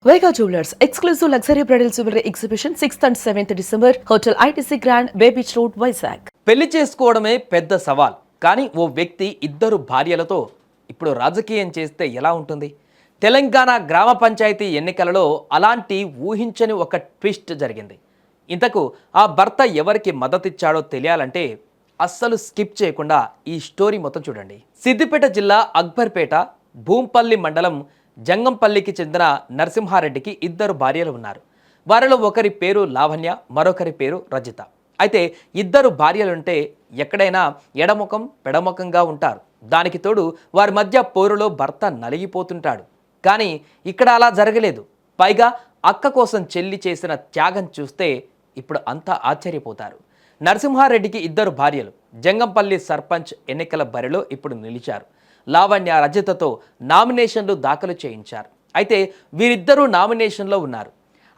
Vega Jewelers exclusive luxury bridal jewelry exhibition 6th and 7th December Hotel ITC Grand Bay Beach Road Vizag. పెళ్లి చేసుకోవడమే పెద్ద సవాల్. కానీ ఓ వ్యక్తి ఇద్దరు భార్యలతో ఇప్పుడు రాజకీయం చేస్తే ఎలా ఉంటుంది? తెలంగాణ గ్రామ పంచాయతీ ఎన్నికలలో అలాంటి ఊహించని ఒక ట్విస్ట్ జరిగింది. ఇంతకు ఆ భర్త ఎవరికి మద్దతిచ్చాడో తెలియాలంటే అస్సలు స్కిప్ చేయకుండా ఈ స్టోరీ మొత్తం చూడండి. సిద్దిపేట జిల్లా అక్బర్పేట భూంపల్లి మండలం జంగంపల్లికి చెందిన నరసింహారెడ్డికి ఇద్దరు భార్యలు ఉన్నారు. వారిలో ఒకరి పేరు లావణ్య, మరొకరి పేరు రజిత. అయితే ఇద్దరు భార్యలుంటే ఎక్కడైనా ఎడముఖం పెడముఖంగా ఉంటారు. దానికి తోడు వారి మధ్య పోరులో భర్త నలిగిపోతుంటాడు. కానీ ఇక్కడ అలా జరగలేదు. పైగా అక్క కోసం చెల్లి చేసిన త్యాగం చూస్తే ఇప్పుడు అంతా ఆశ్చర్యపోతారు. నరసింహారెడ్డికి ఇద్దరు భార్యలు జంగంపల్లి సర్పంచ్ ఎన్నికల బరిలో ఇప్పుడు నిలిచారు. లావణ్య రజితతో నామినేషన్లు దాఖలు చేయించారు. అయితే వీరిద్దరూ నామినేషన్లో ఉన్నారు.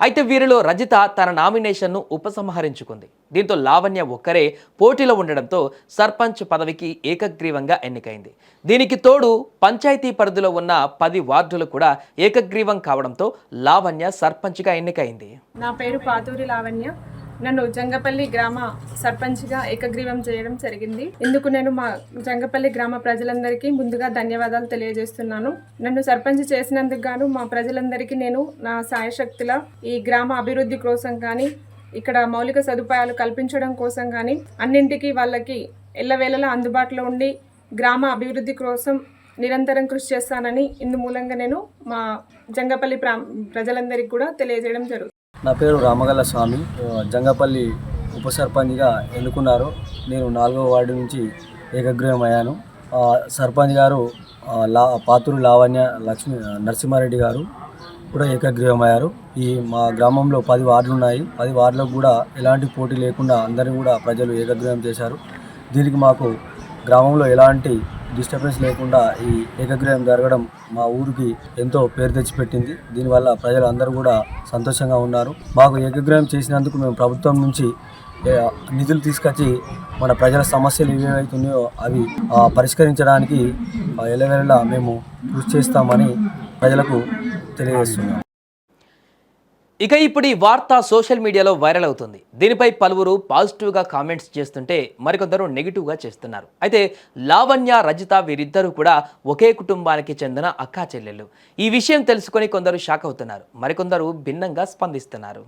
అయితే వీరిలో రజిత తన నామినేషన్ను ఉపసంహరించుకుంది. దీంతో లావణ్య ఒక్కరే పోటీలో ఉండడంతో సర్పంచ్ పదవికి ఏకగ్రీవంగా ఎన్నికైంది. దీనికి తోడు పంచాయతీ పరిధిలో ఉన్న 10 వార్డులు కూడా ఏకగ్రీవం కావడంతో లావణ్య సర్పంచ్గా ఎన్నికైంది. నా పేరు పాతూరి లావణ్య. నన్ను జంగపల్లి గ్రామ సర్పంచ్గా ఏకగ్రీవం చేయడం జరిగింది. ఇందుకు నేను మా జంగపల్లి గ్రామ ప్రజలందరికీ ముందుగా ధన్యవాదాలు తెలియజేస్తున్నాను. నన్ను సర్పంచ్ చేసినందుకు గాను మా ప్రజలందరికీ నేను నా సాయశక్తుల ఈ గ్రామ అభివృద్ధి కోసం కానీ, ఇక్కడ మౌలిక సదుపాయాలు కల్పించడం కోసం కానీ అన్నింటికీ వాళ్ళకి ఎల్లవేళలా అందుబాటులో ఉండి గ్రామ అభివృద్ధి కోసం నిరంతరం కృషి చేస్తానని ఇందు మూలంగా నేను మా జంగపల్లి ప్రజలందరికీ కూడా తెలియజేయడం జరుగుతుంది. నా పేరు రామగల్ల స్వామి. జంగపల్లి ఉప సర్పంచ్గా ఎన్నుకున్నారు. నేను 4వ వార్డు నుంచి ఏకగ్రీవం అయ్యాను. సర్పంచ్ గారు పాతూరు లావణ్య నరసింహారెడ్డి గారు కూడా ఏకగ్రీవం అయ్యారు. మా గ్రామంలో 10 వార్డులు ఉన్నాయి. 10 వార్డులకు కూడా ఎలాంటి పోటీ లేకుండా అందరినీ కూడా ప్రజలు ఏకగ్రీవం చేశారు. దీనికి మాకు గ్రామంలో ఎలాంటి డిస్టర్బెన్స్ లేకుండా ఈ ఏకగ్రీవం జరగడం మా ఊరికి ఎంతో పేరు తెచ్చిపెట్టింది. దీనివల్ల ప్రజలు అందరూ కూడా సంతోషంగా ఉన్నారు. మాకు ఏకగ్రీవం చేసినందుకు మేము ప్రభుత్వం నుంచి నిధులు తీసుకొచ్చి మన ప్రజల సమస్యలు ఏవైతున్నాయో అవి పరిష్కరించడానికి ఎల్లవేళలా మేము కృషి చేస్తామని ప్రజలకు తెలియజేస్తున్నాం. ఇక ఇప్పుడు ఈ వార్త సోషల్ మీడియాలో వైరల్ అవుతుంది. దీనిపై పలువురు పాజిటివ్గా కామెంట్స్ చేస్తుంటే మరికొందరు నెగిటివ్గా చేస్తున్నారు. అయితే లావణ్య రజిత వీరిద్దరూ కూడా ఒకే కుటుంబానికి చెందిన అక్కా చెల్లెళ్ళు. ఈ విషయం తెలుసుకొని కొందరు షాక్ అవుతున్నారు, మరికొందరు భిన్నంగా స్పందిస్తున్నారు.